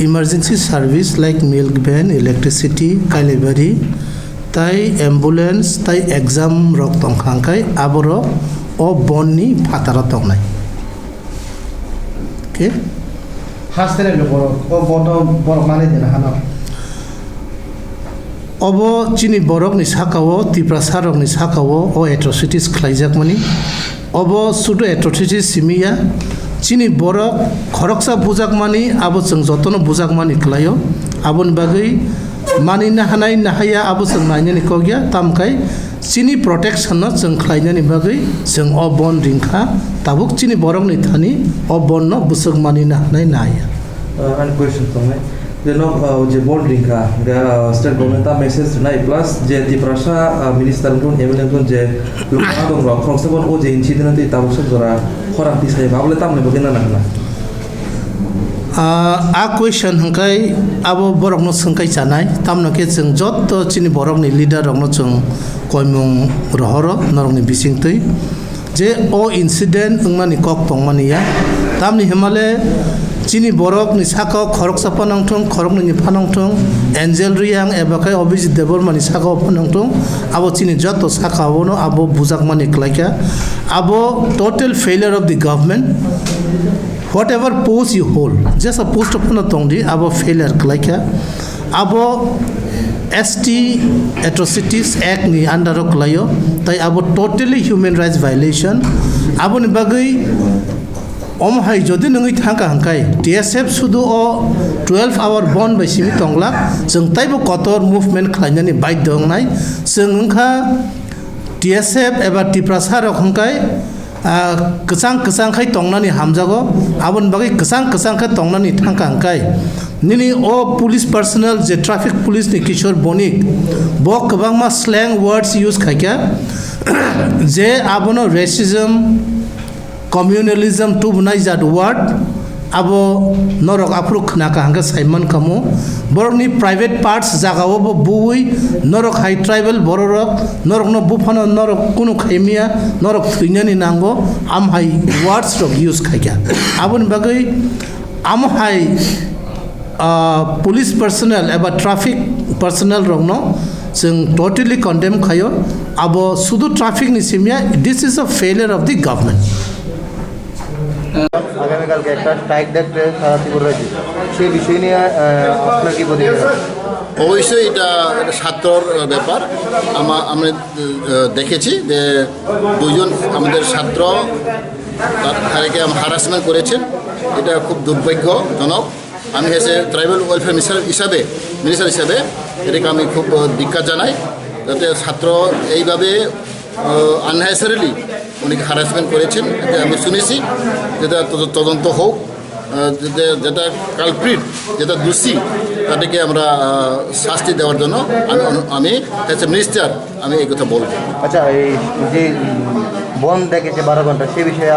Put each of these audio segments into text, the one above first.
emergency service like milk van, electricity, kalibari, tai ambulance, tai exam rok tongkhangkai aboro o bonni phatara tongnai. Okay? Hastere lo borok o borok mane dina hano. Obo chini borok ni sakao Tripura sarok ni sakao o atrocities khlaijak mani. Obo sudo atrocities simia chini borok khoroksa bujak mani abo jeng jotono bujak mani khlaio abon bagai mani na hanai na haya abo jeng nainani kogya tamkai chini protection no jeng khlainani bagai jeng o bon ringkha tabuk chini borok ni thani o bon no busuk mani na hanai na haya. One question for me. You know, je bon ringkha the state government message nai plus je Tripura minister kun MLA kun je lukha dong rok khoroksa bon o je incident ti tabuk se jora khorang ti sai babule tamne bagena na na. A question hangkai abo borok no sangkai chanai tamno ke jeng jot to chini borok ni leader rok no jeng koimung rohoro norong ni bising tui je o incident ungmani kok tongmani ya tamni himale chini borok ni saka khorok sapa nangthong khorok ni phanangthong angel riang ebakai obiji debor mani saka phanangthong abo chini joto saka abono abo bujak mani klaika abo total failure of the government. Whatever post you hold, just a post upon a tongdi, abo failure klaika, abo ST atrocities act ni under klayo, tai abo totally human rights violation, abo ni bagai hai jodi nungi thangka hangkai TSF sudu o 12-hour bond by simi tongla, jeng taibo kotor movement khlainani bait dong nai, jeng ngkha TSF eba Tripura sarok hangkai kesang khai tongnani hamjago abon bagai kesang khai tongnani thangka hangkai nini o police personnel je traffic police ni kishor bonik bo kabang ma slang words use khaikya je abono racism communalism to bunai that word abo norok apruk naka hanga Simon kamo borok ni private parts jagao bo bui norok high tribal borok norok no bufano norok kuno khaimia norok thuinani nango am high words rok use khaikya abon bagai am high police personnel aba traffic personnel rok no jeng totally condemn khayo abo sudu traffic ni simia this is a failure of the government. আগামীকালকে একটা strike দেখতে ত্রিপুরা রয়েছে সেই বিষয় নিয়ে আপনার কি প্রতিক্রিয়া? অবশ্যই এটা ছাত্রর ব্যাপার আমরা দেখেছি যে দুজন আমাদের ছাত্র তাদেরকে হারাসমেন্ট করেছেন এটা খুব দুর্ভাগ্যজনক আমি এসে ট্রাইবাল ওয়েলফেয়ার মিনিস্টার হিসাবে এটাকে আমি খুব ধিক্কার জানাই যাতে ছাত্র এইভাবে আননেসেসারিলি উনি হারাসমেন্ট করেছেন এটা আমি শুনেছি যেটা তদন্ত হোক যেটা কালপ্রিট যেটা দোষী তাদেরকে আমরা শাস্তি দেওয়ার জন্য আমি অ্যাজ এ মিনিস্টার আমি এই কথা বলব। আচ্ছা এই যে বন্ধ দেখেছে 12 ঘন্টা সে বিষয়ে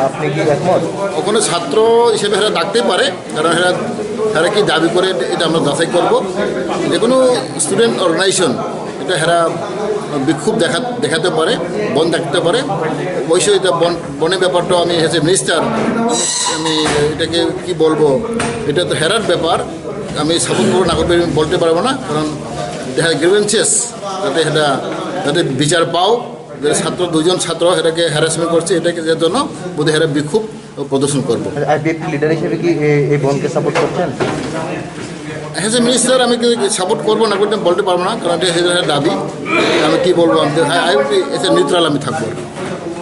আপনি কি একমত? ওখানে ছাত্র হিসেবে এরা ডাকতে পারে কারণ এরা কি দাবি করে এটা আমরা যাচাই করব যে কোনো স্টুডেন্ট অর্গানাইজেশন এটা এরা বিক্ষোভ দেখাতে পারে বন্ধ দেখতে পারে অবশ্যই এটা বনের ব্যাপারটা আমি এজ এ মিনিস্টার আমি এটাকে কি বলবো এটা তো হেরার ব্যাপার আমি সাপোর্ট করবো না করবো বলতে পারবো না কারণ দেখা গ্রিভেন্সেস যাতে বিচার পাও যে দুজন ছাত্র এটাকে হ্যারাসমেন্ট করছে এটাকে এর জন্য বোধহয় এরা বিক্ষোভ প্রদর্শন করবো। লিডার হিসেবে কি এই বনকে সাপোর্ট করছেন? অ্যাজ এ মিনিস্টার আমি সাপোর্ট করবো না করতে বলতে পারবো না কারণ এটা দাবি আমি কী বলবো এজ এ নিউট্রাল আমি থাকবো।